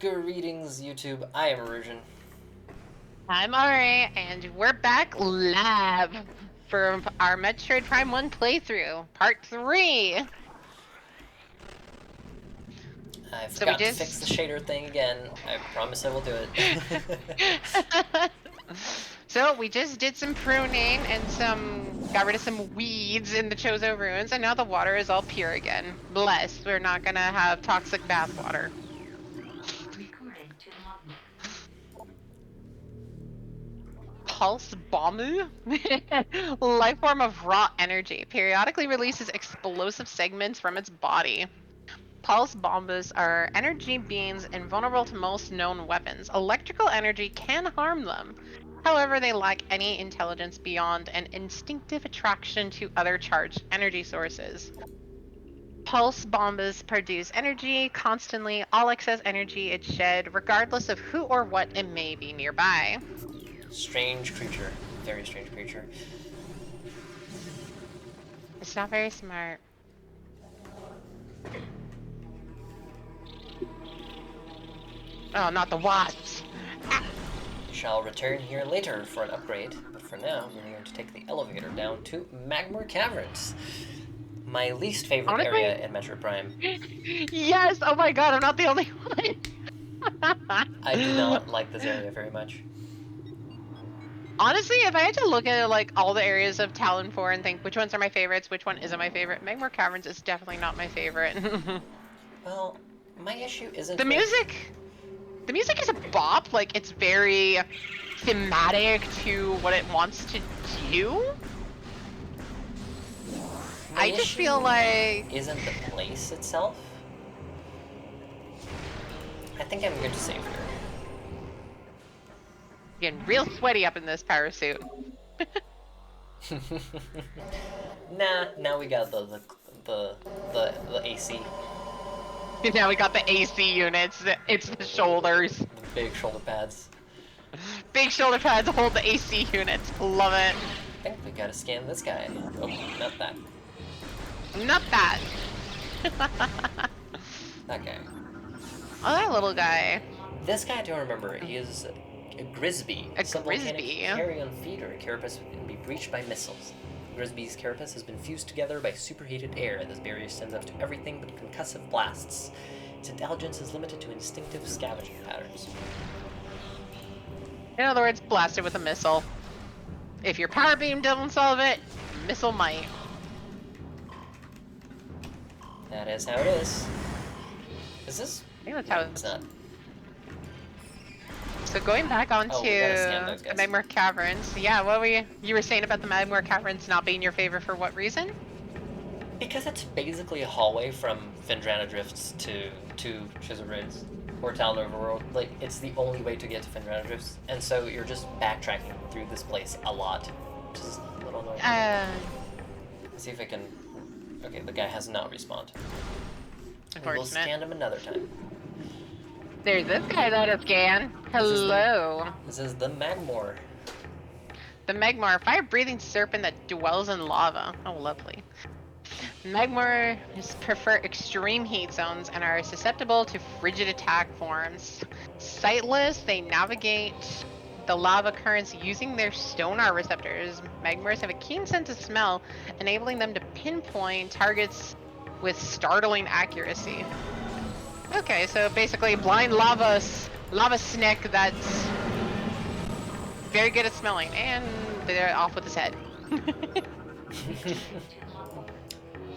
Greetings, YouTube. I am Erusean. I'm Ahri, and we're back live for our Metroid Prime 1 playthrough, Part 3. I So we forgot to fix the shader thing again. I promise I will do it. So we just did some pruning and got rid of some weeds in the Chozo ruins, and now the water is all pure again. Blessed, we're not gonna have toxic bath water. Pulse Bombu? Life form of raw energy. Periodically releases explosive segments from its body. Pulse bombas are energy beings invulnerable to most known weapons. Electrical energy can harm them. However, they lack any intelligence beyond an instinctive attraction to other charged energy sources. Pulse bombas produce energy constantly. All excess energy it shed, regardless of who or what it may be nearby. Strange creature. Very strange creature. It's not very smart. Oh, not the wasps. We shall return here later for an upgrade, but for now, we're going to take the elevator down to Magmor Caverns. My least favorite Honestly, area in Metroid Prime. yes! Oh my god, I'm not the only one! I do not like this area very much. Honestly, if I had to look at like all the areas of Talon 4 and think which ones are my favorites, which one isn't my favorite, Magmor Caverns is definitely not my favorite. Well, my issue isn't the with... music is a bop, like it's very thematic to what it wants to do. I just feel like... isn't the place itself. I think I'm good to save here. Getting real sweaty up in this parasuit. Nah, now we got the AC. Now we got the AC units. It's the shoulders. The big shoulder pads. Big shoulder pads hold the AC units. Love it. I think we gotta scan this guy. Oh, not that. Not that. That guy. Oh, that little guy. This guy I don't remember. He is a Grisby. A Subvolcanic Grisby. carrion feeder. Carapace can be breached by missiles. Grisby's carapace has been fused together by superheated air. This barrier sends up to everything but concussive blasts. Its intelligence is limited to instinctive scavenging patterns. In other words, blast it with a missile. If your power beam doesn't solve it, missile might. That is how it is. Is this? I think that's how it's not. So going back onto the Magmor Caverns, yeah, what were you were saying about the Magmor Caverns not being your favorite for what reason? Because it's basically a hallway from Phendrana Drifts to Chozo Ruins or Talon Overworld. Like, it's the only way to get to Phendrana Drifts, and so you're just backtracking through this place a lot, which is a little annoying. Let's see if I can... Okay, the guy has not respawned. We'll scan him another time. There's this guy that is scan. Hello. This is the Magmor. The Magmor, fire-breathing serpent that dwells in lava. Oh, lovely. Magmor prefer extreme heat zones and are susceptible to frigid attack forms. Sightless, they navigate the lava currents using their sonar receptors. Magmors have a keen sense of smell, enabling them to pinpoint targets with startling accuracy. Okay, so basically blind lava snake that's very good at smelling, and they're off with his head.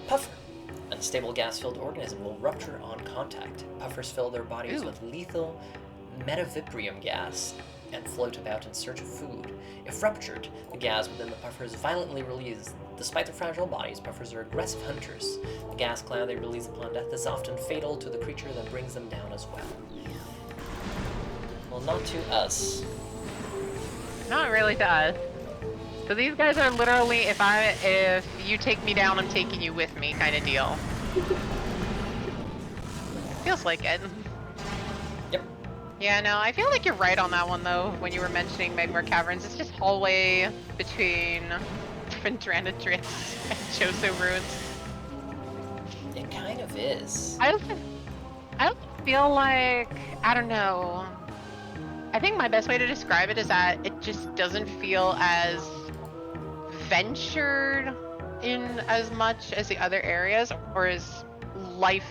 Puffer. Unstable gas-filled organism will rupture on contact. Puffers fill their bodies with lethal metavibrium gas and float about in search of food. If ruptured, the gas within the puffer is violently released. Despite their fragile bodies, puffers are aggressive hunters. The gas cloud they release upon death is often fatal to the creature that brings them down as well. Well, not to us. Not really to us. So these guys are literally, if you take me down, I'm taking you with me kind of deal. Feels like it. Yep. Yeah, no, I feel like you're right on that one though, when you were mentioning Magmor Caverns. It's just hallway between Phendrana Drifts and Chozo Ruins. It kind of is. I don't feel like, I don't know. I think my best way to describe it is that it just doesn't feel as ventured in as much as the other areas, or as life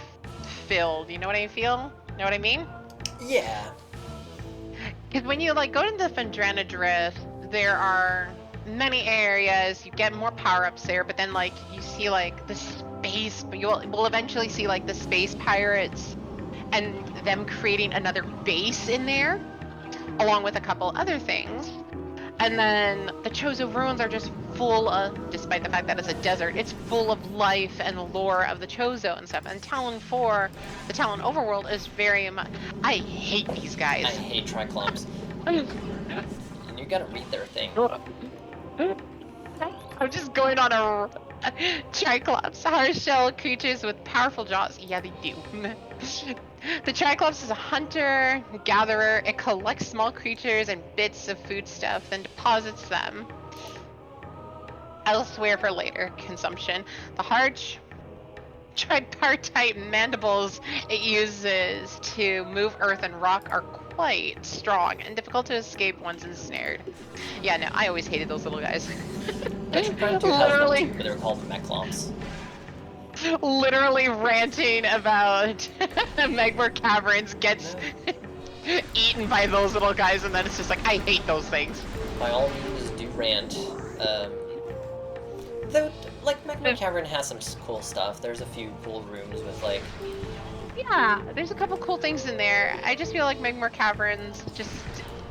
filled. You know what I feel? Know what I mean? Yeah. Because when you like go to the Fendrana Drift, there are many areas. You get more power-ups there, but then like you see like the space. We'll eventually see like the space pirates and them creating another base in there, along with a couple other things. And then the Chozo ruins are just full of, despite the fact that it's a desert, it's full of life and lore of the Chozo and stuff. And Talon 4, the Talon overworld, is very much. I hate these guys. I hate Triclops. And you gotta read their thing. I'm just going on a Triclops. Hard shell creatures with powerful jaws. Yeah, they do. The Triclops is a hunter, gatherer. It collects small creatures and bits of foodstuff, then deposits them elsewhere for later consumption. The hard tripartite mandibles it uses to move earth and rock are quite strong and difficult to escape once ensnared. Yeah, no, I always hated those little guys. Metroid Prime 2 has one too, but they're called Mechlomps. Literally ranting about Megmore Caverns gets eaten by those little guys, and then it's just like, I hate those things. By all means, do rant. Though, like, Megmore Cavern has some cool stuff. There's a few cool rooms with, like... Yeah, there's a couple cool things in there. I just feel like Megmore Caverns just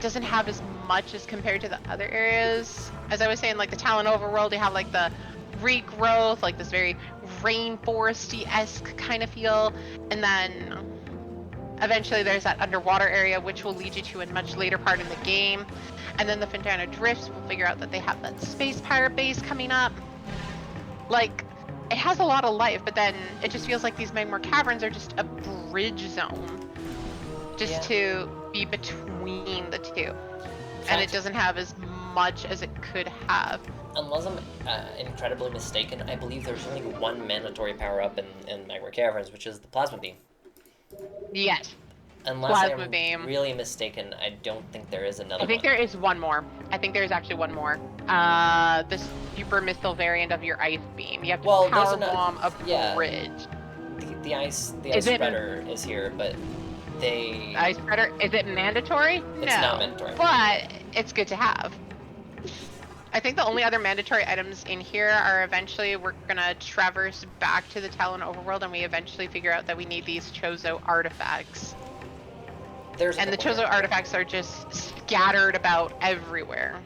doesn't have as much as compared to the other areas. As I was saying, like the Talon Overworld, you have like the regrowth, like this very rainforesty-esque kind of feel, and then eventually there's that underwater area, which will lead you to a much later part in the game. And then the Fendrana Drifts will figure out that they have that space pirate base coming up. Like, it has a lot of life, but then it just feels like these Megmore Caverns are just a bridge zone, just to be between the two. And it doesn't have as much as it could have. Unless I'm incredibly mistaken, I believe there's only one mandatory power-up in Megmore Caverns, which is the Plasma Beam. Yes. Unless Plasma I'm Beam. really mistaken, I don't think there is another one. I think there is one more. I think there's actually one more. The super missile variant of your ice beam. You have to power bomb a bridge. The ice spreader is here, but they... Ice spreader? Is it mandatory? It's not mandatory. But it's good to have. I think the only other mandatory items in here are eventually we're gonna traverse back to the Talon Overworld, and we eventually figure out that we need these Chozo artifacts. And the Chozo artifacts are just scattered about everywhere.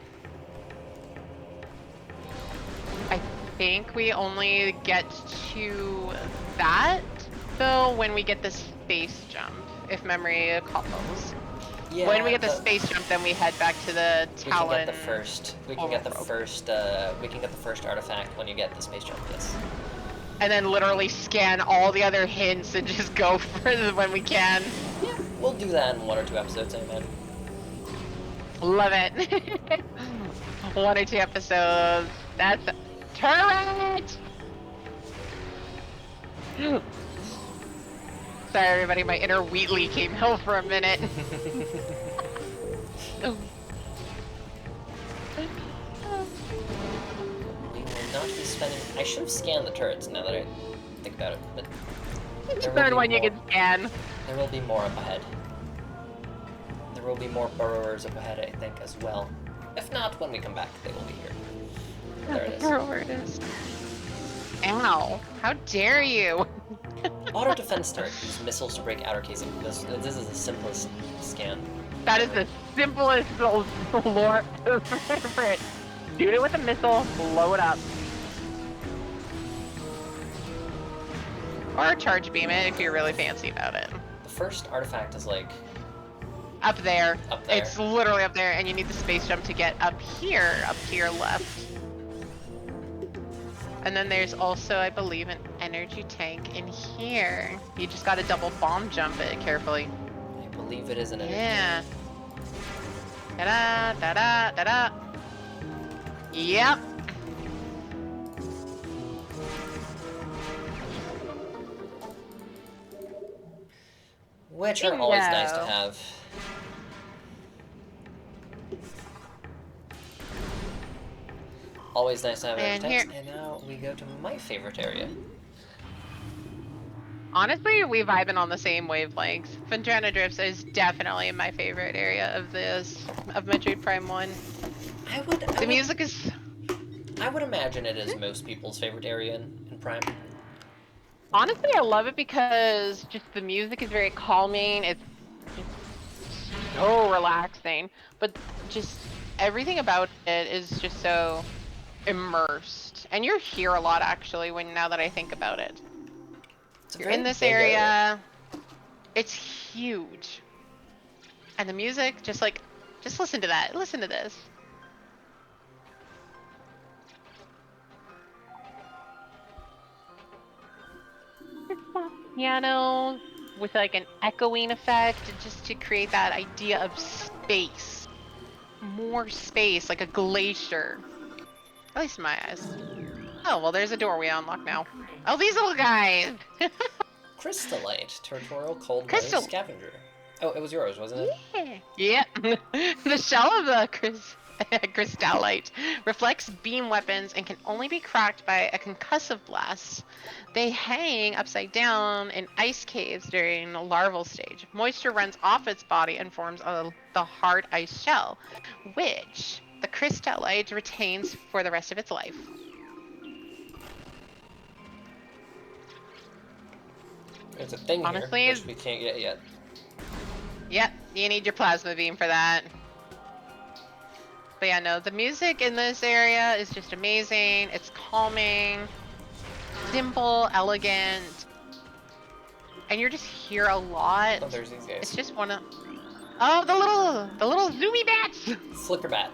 I think we only get to that, though, when we get the space jump, if memory follows. Yeah, when we get the space jump, then we head back to the Talon. We can get the first artifact when you get the space jump. Yes. And then literally scan all the other hints and just go for it when we can. Yeah, we'll do that in 1 or 2 episodes, I imagine. Love it. 1 or 2 episodes. That's turret. Sorry, everybody. My inner Wheatley came out for a minute. We will not be spending... I should have scanned the turrets now that I think about it, but... The third one you can scan. There will be more up ahead. There will be more burrowers up ahead, I think, as well. If not, when we come back, they will be here. There it is. Burrower it is. Ow. How dare you? Auto defense turret. Use missiles to break outer casing. This is the simplest scan. That is the simplest lore for it. Shoot it with a missile, blow it up. Or charge beam it if you're really fancy about it. The first artifact is like... Up there. Up there. It's literally up there, and you need the space jump to get up here, up to your left. And then there's also, I believe, an energy tank in here. You just gotta double bomb jump it carefully. I believe it is an energy tank. Da-da, da-da, da-da. Yep. Which are always nice to Bingo. have. Always nice to have And extra here, text. And now we go to my favorite area. honestly, we vibing on the same wavelengths. Ventrana Drifts is definitely my favorite area of Metroid Prime 1. The music is... I would imagine it is most people's favorite area in Prime. Honestly, I love it because just the music is very calming. It's just so relaxing. But just everything about it is just so immersed. And you're here a lot, actually, now that I think about it. You're in this area. It's huge. And the music, just listen to that. Listen to this. Piano with like an echoing effect just to create that idea of space. More space, like a glacier. At least in my eyes. Oh, well, there's a door we unlock now. Oh, these little guys! Crystallite, territorial cold weather Crystal. scavenger. Oh, it was yours, wasn't it? Yeah. The shell of the crystallite reflects beam weapons and can only be cracked by a concussive blast. They hang upside down in ice caves during the larval stage. Moisture runs off its body and forms the hard ice shell, which the crystallite retains for the rest of its life. There's a thing Honestly, here, which we can't get yet. Yep, you need your plasma beam for that. But yeah, no, the music in this area is just amazing. It's calming, simple, elegant, and you're just here a lot. Oh, there's these guys. It's just one of... Oh, the little zoomy bats! Flicker bat.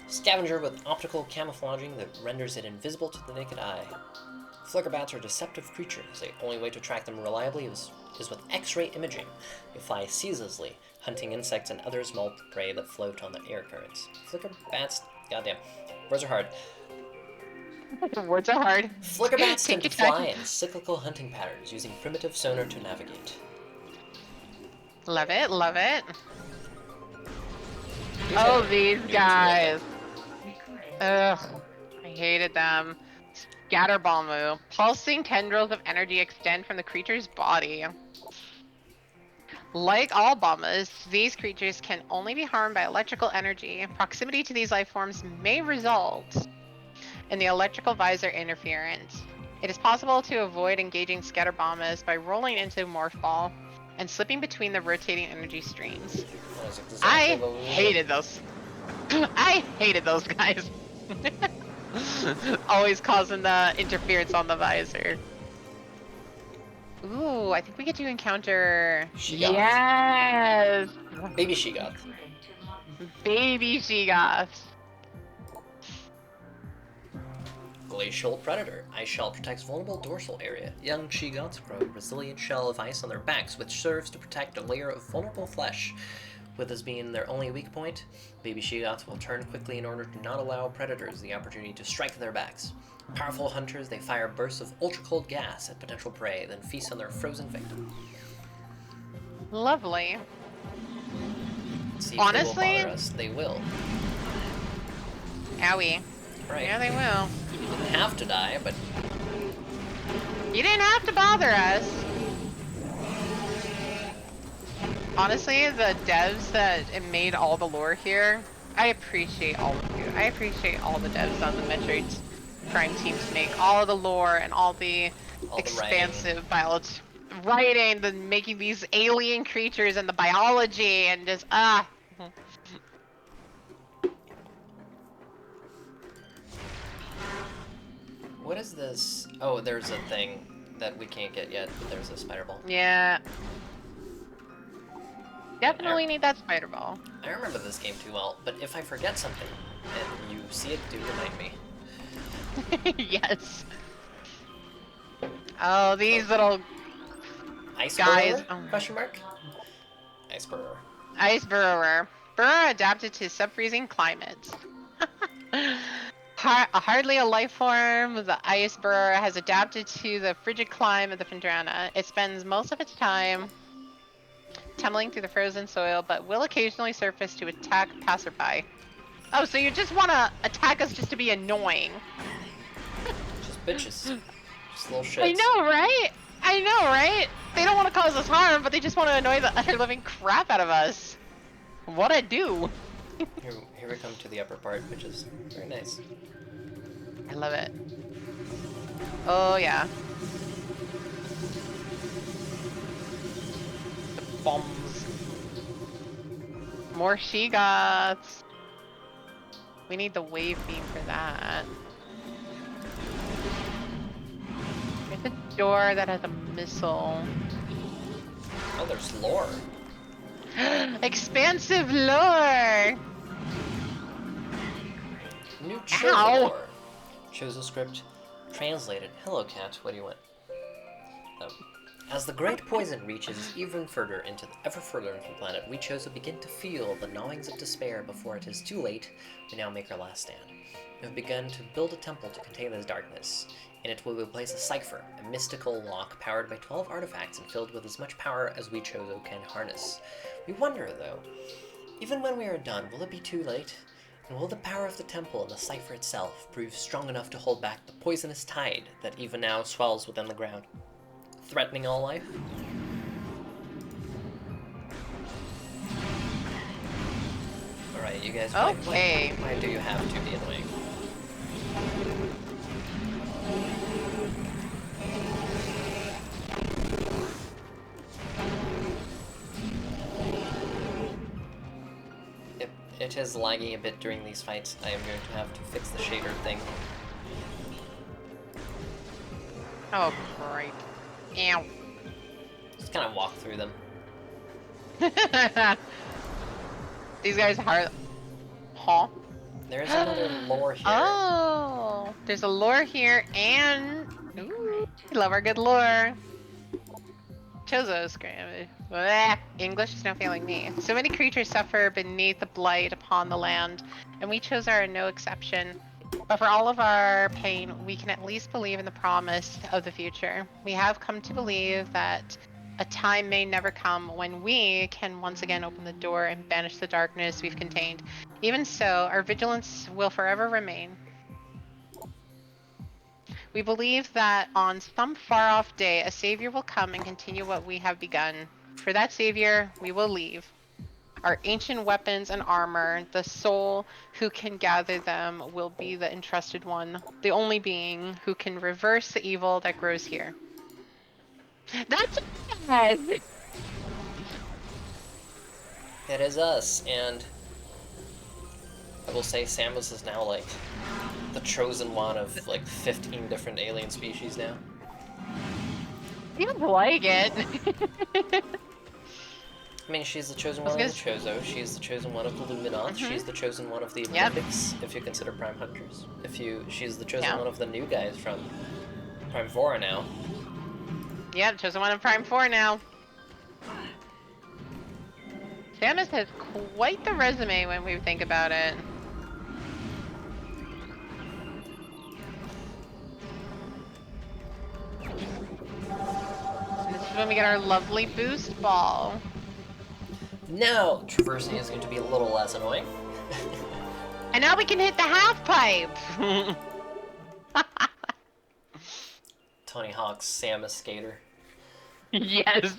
Scavenger with optical camouflaging that renders it invisible to the naked eye. Flicker bats are deceptive creatures. The only way to track them reliably is with X-ray imaging. They fly ceaselessly, hunting insects and other small prey that float on the air currents. Flicker bats... Goddamn. Words are hard. Words are hard. Flicker bats tend to Take your fly time. in cyclical hunting patterns, using primitive sonar to navigate. Love it, love it. These Oh, are these new to guys. Ugh, I hated them. Scatterbalmu. Pulsing tendrils of energy extend from the creature's body. Like all bombas, these creatures can only be harmed by electrical energy. Proximity to these life forms may result in the electrical visor interference. It is possible to avoid engaging scatterbombas by rolling into Morph Ball and slipping between the rotating energy streams. That is exactly I what we hated those. I hated those guys. Always causing the interference on the visor. Ooh, I think we get to encounter... Sheegoth. Yes! Baby Sheegoth. Baby Sheegoth. Glacial Predator. Ice shell protects vulnerable dorsal area. Young Sheegoths grow a resilient shell of ice on their backs, which serves to protect a layer of vulnerable flesh. With this being their only weak point, baby Sheegoths will turn quickly in order to not allow predators the opportunity to strike their backs. Powerful hunters, they fire bursts of ultra-cold gas at potential prey, then feast on their frozen victim. Lovely. See if Honestly? they will bother us. They will. Owie. Right. Yeah, they will. You didn't have to die, but... You didn't have to bother us. Honestly, the devs that made all the lore here, I appreciate all of you. I appreciate all the devs on the Metroid Prime team to make all of the lore and all the expansive biology writing, the making these alien creatures and the biology and just What is this? Oh, there's a thing that we can't get yet, but there's a spider ball. Yeah. Definitely need that spider ball. I remember this game too well, but if I forget something and you see it, do remind me. Yes. Oh, these little Ice guys. Burrower? Question mark? Ice Burrower. Ice burrower. Burrower adapted to sub-freezing climates. Hardly a life form, the ice burrower has adapted to the frigid climate of the Phendrana. It spends most of its time tumbling through the frozen soil, but will occasionally surface to attack passerby. Oh, so you just want to attack us just to be annoying? Just bitches. Just little shits. I know, right? I know, right? They don't want to cause us harm, but they just want to annoy the utter living crap out of us. What'd I do? Here we come to the upper part, which is very nice. I love it. Oh, yeah. The bombs. More she-goths. We need the wave beam for that. There's a door that has a missile. Oh, there's lore. Expansive lore! New Ow. Chozo lore. Chozo script translated. Hello, cat. What do you want? As the great poison reaches ever further into the planet, we Chozo begin to feel the gnawings of despair before it is too late. We now make our last stand. We have begun to build a temple to contain this darkness. In it we will place a cipher, a mystical lock powered by 12 artifacts and filled with as much power as we Chozo can harness. We wonder, though, even when we are done, will it be too late? And will the power of the temple and the cipher itself prove strong enough to hold back the poisonous tide that even now swells within the ground, threatening all life? Alright, you guys, Okay. why do you have to be annoying? It is lagging a bit during these fights. I am going to have to fix the shader thing. Oh, great. Ow. Just kind of walk through them. These guys are... Huh? There's another lore here. Oh! There's a lore here, and... Ooh, I love our good lore. Chozo's great. Bleh. English is now failing me. So many creatures suffer beneath the blight upon the land, and we Chozo are no exception. But for all of our pain, we can at least believe in the promise of the future. We have come to believe that a time may never come when we can once again open the door and banish the darkness we've contained. Even so, our vigilance will forever remain. We believe that on some far-off day, a savior will come and continue what we have begun. For that savior, we will leave. Our ancient weapons and armor, the soul who can gather them will be the entrusted one, the only being who can reverse the evil that grows here. That's us! That is us, and I will say Samus is now like the chosen one of like 15 different alien species now. Seems like it. I mean, she's the chosen one of the Chozo, she's the chosen one of the Luminoth, she's the chosen one of the Olympics, if you consider Prime Hunters. She's the chosen one of the new guys from Prime 4 now. Yep, chosen one of Prime 4 now. Samus has quite the resume when we think about it. This is when we get our lovely boost ball. Now, traversing is going to be a little less annoying. And now we can hit the half pipe! Tony Hawk's Samus skater. Yes!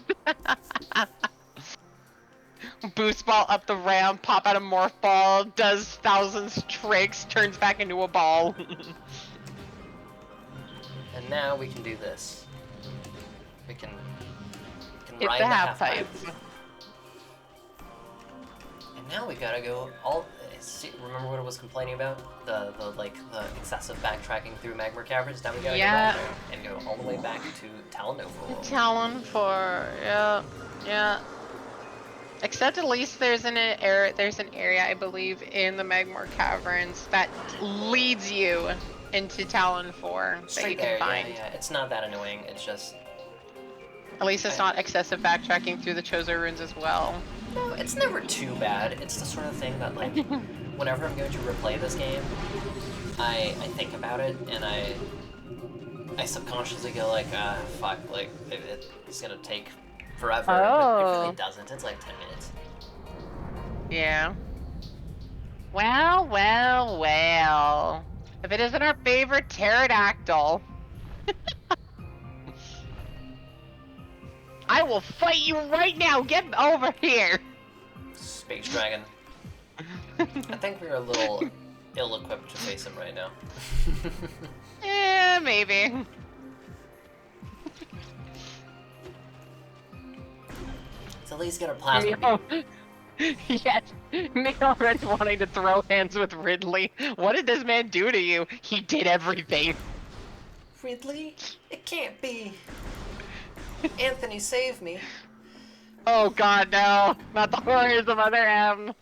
Boost ball up the ramp, pop out a morph ball, does thousands tricks, turns back into a ball. And now we can do this. We can Hit ride the the half half-pipe. pipe. And now we gotta go all... remember what I was complaining about? The excessive backtracking through magma caverns? Now we gotta go back there and go all the way back to Talonova World. Talon 4, yeah. Except at least there's an area, I believe, in the Magmar Caverns that leads you into Talon 4 that you can find. Yeah. It's not that annoying, it's just... At least it's not excessive backtracking through the Chozo runes as well. No, it's never too bad. It's the sort of thing that, like, whenever I'm going to replay this game, I think about it, and I subconsciously go like, fuck, like, it's gonna take forever, but it really doesn't. It's like 10 minutes. Yeah. Well, well, well. If it isn't our favorite pterodactyl, I will fight you right now! Get over here! Space Dragon. I think we're a little ill-equipped to face him right now. Yeah, maybe. Let's at least get a plasma beam. Yes, me already wanting to throw hands with Ridley. What did this man do to you? He did everything. Ridley? It can't be. Anthony, save me. Oh god, no. Not the horrors of Other M.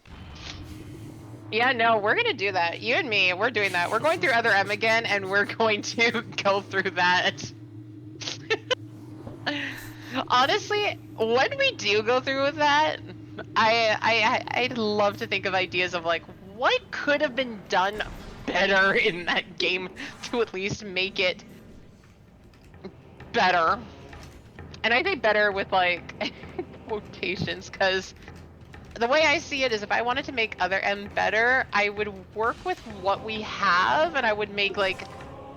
Yeah, no, we're gonna do that. You and me, we're doing that. We're going through Other M again, and we're going to go through that. Honestly, when we do go through with that, I'd love to think of ideas of like what could have been done better in that game to at least make it better. And I say better with like quotations, because the way I see it is if I wanted to make Other M better, I would work with what we have, and I would make like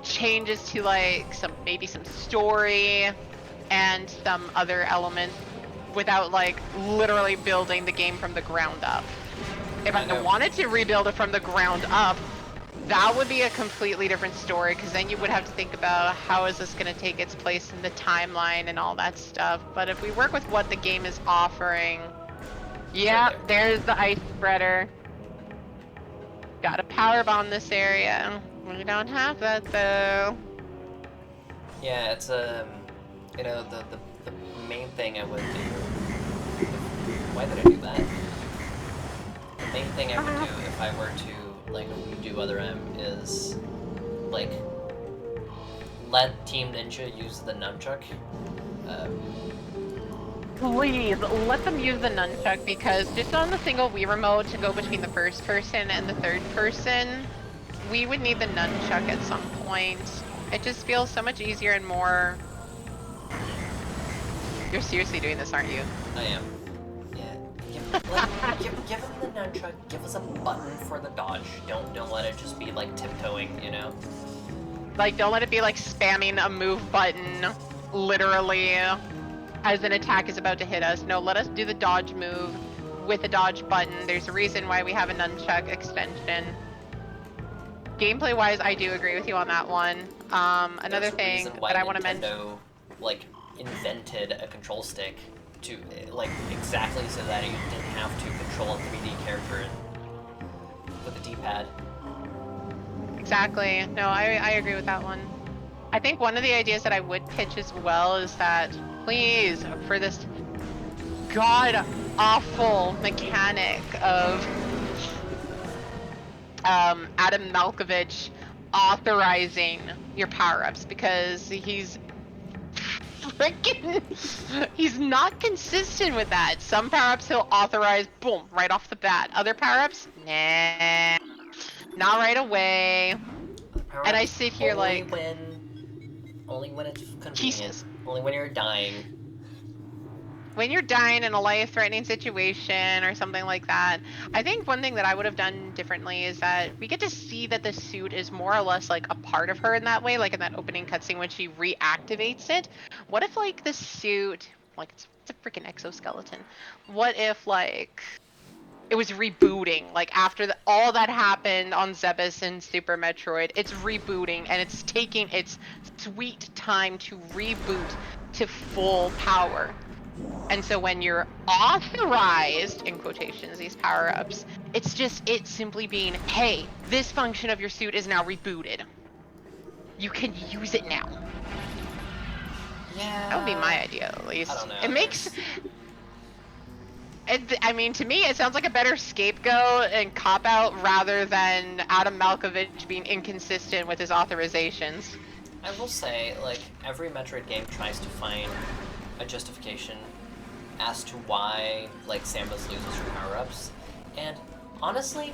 changes to like maybe some story and some other elements without like literally building the game from the ground up. If I wanted to rebuild it from the ground up, that would be a completely different story, because then you would have to think about how is this going to take its place in the timeline and all that stuff. But if we work with what the game is offering, yeah, there's the ice spreader. Got to power bomb this area. We don't have that though. Yeah, it's you know, the main thing I would do. Why did I do that? The main thing I would do if I were to like redo Other M is like let Team Ninja use the nunchuck. Please, let them use the nunchuck, because just on the single Wii remote to go between the first person and the third person, we would need the nunchuck at some point. It just feels so much easier and more... You're seriously doing this, aren't you? I am. Yeah. Give him the nunchuck, give us a button for the dodge. Don't let it just be like tiptoeing, you know? Like, don't let it be like spamming a move button, literally, as an attack is about to hit us. No, let us do the dodge move with a dodge button. There's a reason why we have a nunchuck extension. Gameplay wise, I do agree with you on that one. Another thing that I want to mention, like, invented a control stick to, like, exactly so that you didn't have to control a 3D character with a D-pad. Exactly. No, I agree with that one. I think one of the ideas that I would pitch as well is that, please, for this god-awful mechanic of Adam Malkovich authorizing your power-ups, because he's not consistent with that. Some power-ups he'll authorize, boom, right off the bat. Other power-ups, nah, not right away. And I sit here like... Only when it's convenient. Jesus. Only when you're dying. When you're dying in a life-threatening situation or something like that, I think one thing that I would have done differently is that we get to see that the suit is more or less like a part of her in that way, like in that opening cutscene when she reactivates it. What if like the suit, like it's a freaking exoskeleton. What if like it was rebooting, like after all that happened on Zebes and Super Metroid, it's rebooting and it's taking its sweet time to reboot to full power. And so when you're authorized, in quotations, these power-ups, it's just it simply being, hey, this function of your suit is now rebooted. You can use it now. Yeah. That would be my idea, at least. I don't know. It makes... I mean, to me, it sounds like a better scapegoat and cop-out rather than Adam Malkovich being inconsistent with his authorizations. I will say, like, every Metroid game tries to find a justification as to why, like, Samus loses her power-ups. And, honestly,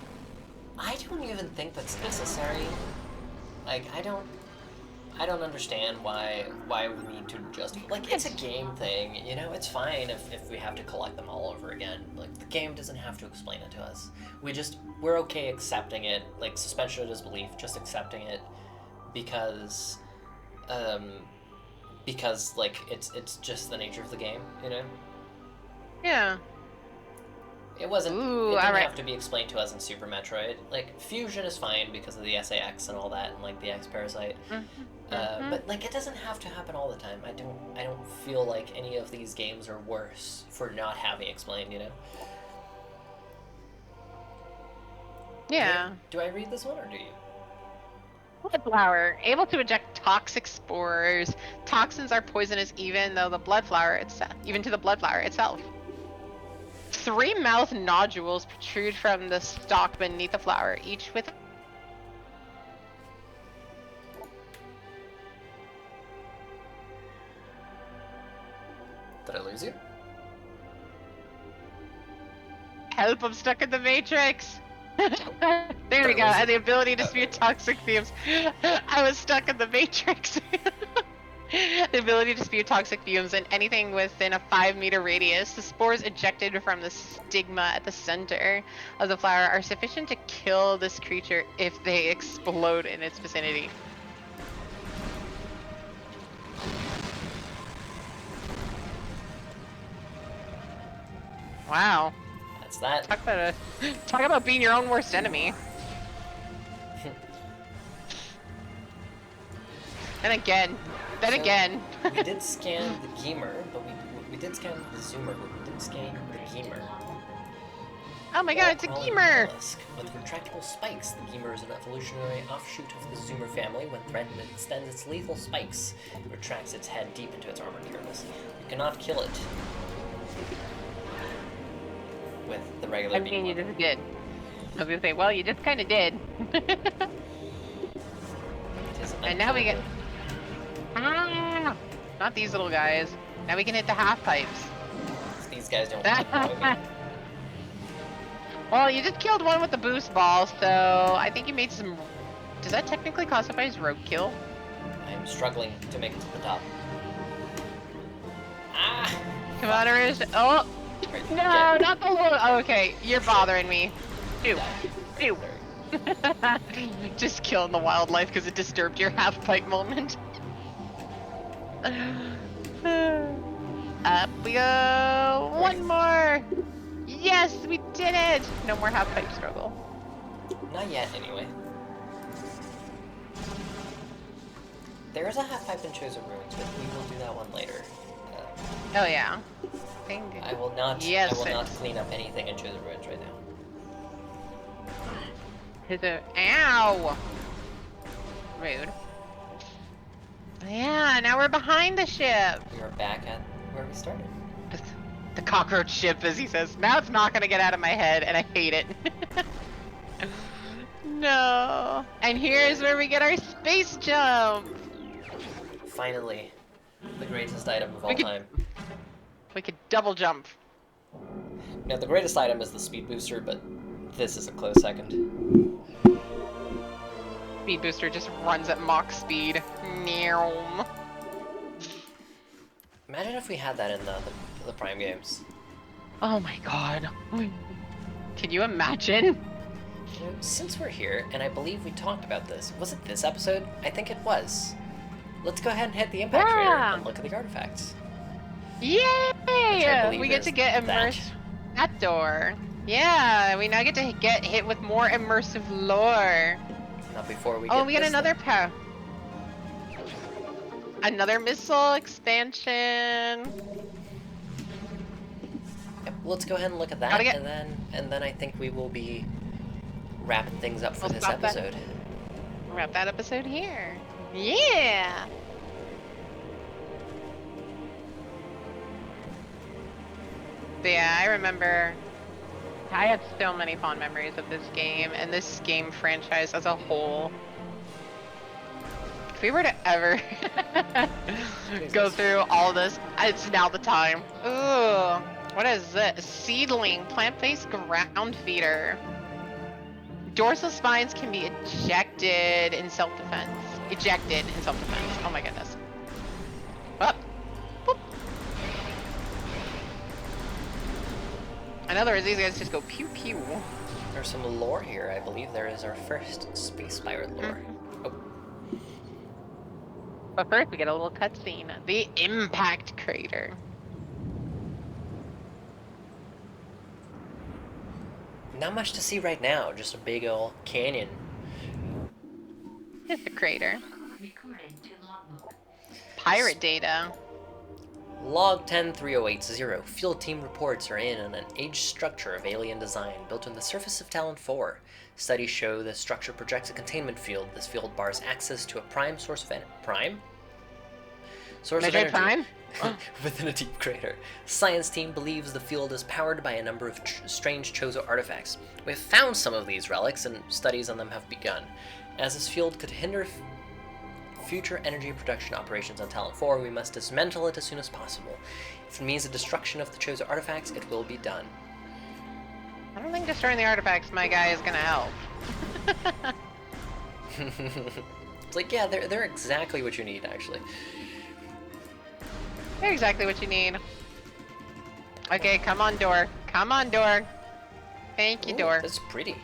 I don't even think that's necessary. Like, I don't understand why we need to just, like, it's a game thing, you know? It's fine if we have to collect them all over again. Like, the game doesn't have to explain it to us. We're okay accepting it, like, suspension of disbelief, just accepting it because like, it's just the nature of the game, you know? Yeah. It wasn't. Ooh, it didn't alright. have to be explained to us in Super Metroid. Like, fusion is fine because of the SAX and all that, and like the X parasite. But like, it doesn't have to happen all the time. I don't feel like any of these games are worse for not having explained. You know. Yeah. Do I read this one or do you? Bloodflower, able to eject toxic spores. Toxins are poisonous even to the bloodflower itself. 3 mouth nodules protrude from the stalk beneath the flower, each with Did I lose you? help. I'm stuck in the matrix. There we go. And the ability to spew toxic fumes. I was stuck in the matrix. The ability to spew toxic fumes in anything within a 5-meter radius. The spores ejected from the stigma at the center of the flower are sufficient to kill this creature if they explode in its vicinity. Wow. That's that. Talk about being your own worst enemy. Then again. We did scan the Gemer, but we did scan the Zoomer, but we didn't scan the Gemer. Oh my god, it's a Gemer! With retractable spikes, the Gemer is an evolutionary offshoot of the Zoomer family. When threatened, it extends its lethal spikes. It retracts its head deep into its armored carapace. You cannot kill it with the regular I mean, you just did. I was gonna say, well, you just kind of did. And now we get... Ah! Not these little guys. Now we can hit the half pipes. These guys don't keep going. Well, you just killed one with the boost ball, so I think you made some... Does that technically classify as roadkill? I'm struggling to make it to the top. Ah! Come on, Erusean. Oh! Right, No, not the little... Oh, okay, you're bothering me. Ew. Just killing the wildlife because it disturbed your half-pipe moment. Up we go! One more! Yes, we did it! No more half-pipe struggle. Not yet, anyway. There is a half-pipe in Chosen Ruins, but we will do that one later. Oh yeah. I will not. Yes, I will not clean up anything in Chosen Ruins right now. Ow! Rude. Yeah, now we're behind the ship. We are back at where we started. The cockroach ship, as he says. Now it's not gonna get out of my head, and I hate it. No. And here's where we get our space jump. Finally, the greatest item of all time. We could double jump. Now, the greatest item is the speed booster, but this is a close second. Speed booster just runs at Mach speed. Meow. Imagine if we had that in the Prime games. Oh my god. Can you imagine? You know, since we're here, and I believe we talked about this, was it this episode? I think it was. Let's go ahead and hit the impact crater and look at the artifacts. Yay! We get to get immersed. That door. Yeah, we now get to get hit with more immersive lore. Not before we get. Oh, we get another path. Another missile expansion. Yep, let's go ahead and look at that, and then I think we will be wrapping things up for this episode. Wrap that episode here. Yeah. But yeah, I remember. I have so many fond memories of this game and this game franchise as a whole. If we were to ever go through all this, it's now the time. Ooh, what is this? Seedling, plant-based ground feeder. Dorsal spines can be ejected in self-defense. ejected in self-defense. Oh my goodness. Up. Boop. In other words, these guys just go pew pew. There's some lore here. I believe there is our first space pirate lore. Oh, But first, we get a little cutscene. The impact crater. not much to see right now. Just a big old canyon. It's a crater. Pirate data. Log 103080. Field team reports are in on an aged structure of alien design built on the surface of Talon 4. Studies show the structure projects a containment field. This field bars access to a prime source of prime? Source Metroid of energy Prime? within a deep crater. Science team believes the field is powered by a number of strange Chozo artifacts. We have found some of these relics and studies on them have begun. As this field could hinder future energy production operations on Talon 4, we must dismantle it as soon as possible. If it means the destruction of the Chozo artifacts, it will be done. I don't think destroying the artifacts, my guy, is gonna help. It's like, yeah, they're exactly what you need, actually. They're exactly what you need. Okay, come on, door. Come on, door. Thank you, Ooh, door. that's pretty.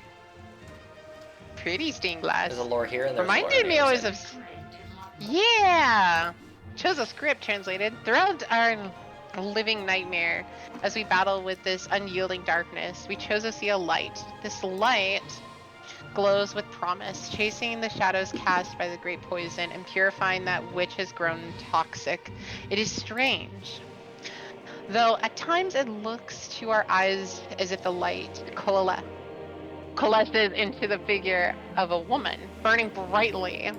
Pretty stained glass. There's a lore here, and there's a lore Reminded on me the always other of... side. Yeah! Chozo script translated. Throughout our living nightmare, as we battle with this unyielding darkness, we chose to see a light. This light glows with promise, chasing the shadows cast by the great poison and purifying that which has grown toxic. It is strange. Though at times it looks to our eyes as if the light coalesces into the figure of a woman, burning brightly.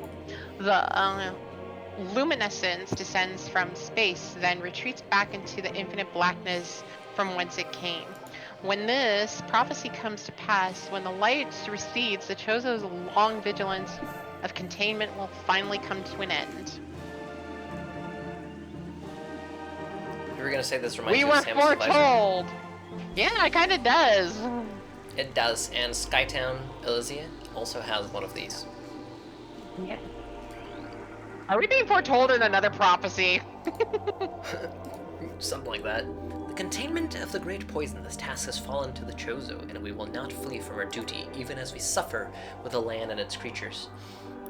The luminescence descends from space, then retreats back into the infinite blackness from whence it came. When this prophecy comes to pass, when the light recedes, the Chozo's long vigilance of containment will finally come to an end. You were gonna say this reminds We you were of Sam's Advisor? foretold! Yeah, it kinda does. It does, and Skytown, Erusean, also has one of these. Yeah. Are we being foretold in another prophecy? Something like that. The containment of the great poison, this task has fallen to the Chozo, and we will not flee from our duty, even as we suffer with the land and its creatures.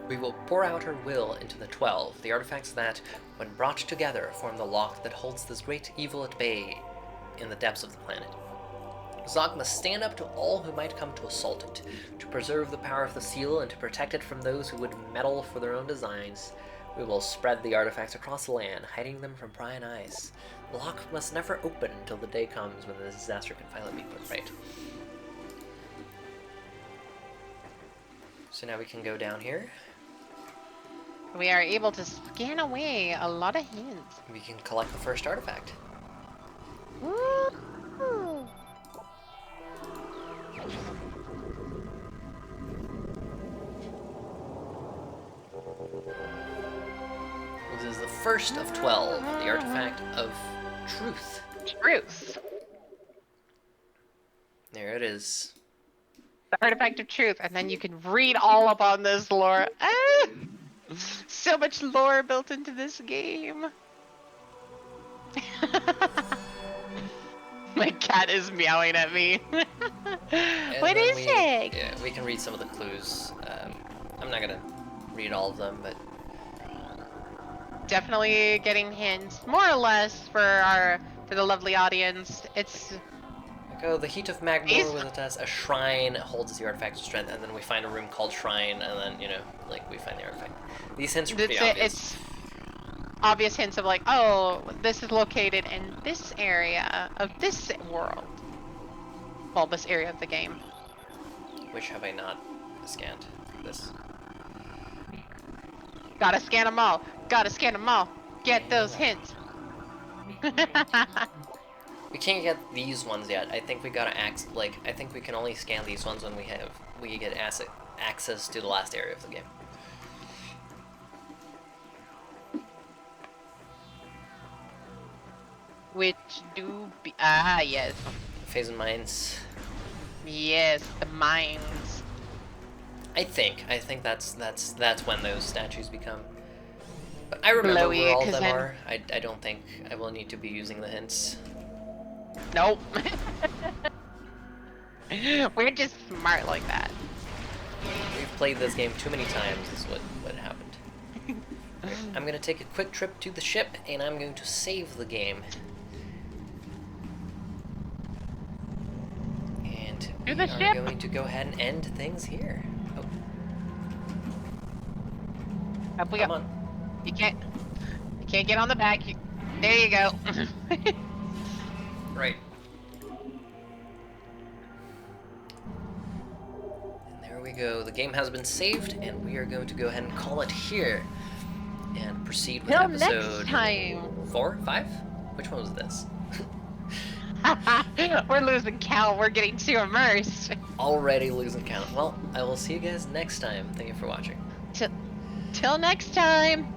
We will pour out our will into the 12, the artifacts that, when brought together, form the lock that holds this great evil at bay in the depths of the planet. Zog must stand up to all who might come to assault it, to preserve the power of the seal and to protect it from those who would meddle for their own designs. We will spread the artifacts across the land, hiding them from prying eyes. The lock must never open until the day comes when the disaster can finally be put right. So now we can go down here. We are able to scan away a lot of hints. We can collect the first artifact. Woo! This is the first of 12, the artifact of truth. Truth. There it is. The artifact of truth, and then you can read all up on this lore. Ah! So much lore built into this game. My cat is meowing at me. What is it? Yeah, we can read some of the clues. I'm not gonna read all of them, but Definitely getting hints, more or less, for the lovely audience. It's go the heat of Magmor with it as a shrine holds the artifact of strength, and then we find a room called shrine, and then like we find the artifact. These hints are pretty obvious. It's obvious hints of like, oh, this is located in this area of this world. Well, this area of the game. Which have I not scanned? This. Gotta scan them all. Gotta scan them all. Get those hints. We can't get these ones yet. I think we gotta I think we can only scan these ones when we get access to the last area of the game. Which yes. Phase and Mines. Yes, the mines. I think that's when those statues become. But I remember Glowy, where all of 'cause them then- are. I don't think I will need to be using the hints. Nope. We're just smart like that. We've played this game too many times, is what happened. Right, I'm gonna take a quick trip to the ship, and I'm going to save the game. And To we the are ship. going to go ahead and end things here. Oh, Up we come go. on. You can't get on the back. There you go. Right. And there we go. The game has been saved, and we are going to go ahead and call it here. And proceed with Till episode next time. 4, 5? Which one was this? We're losing count. We're getting too immersed. Already losing count. Well, I will see you guys next time. Thank you for watching. Till next time.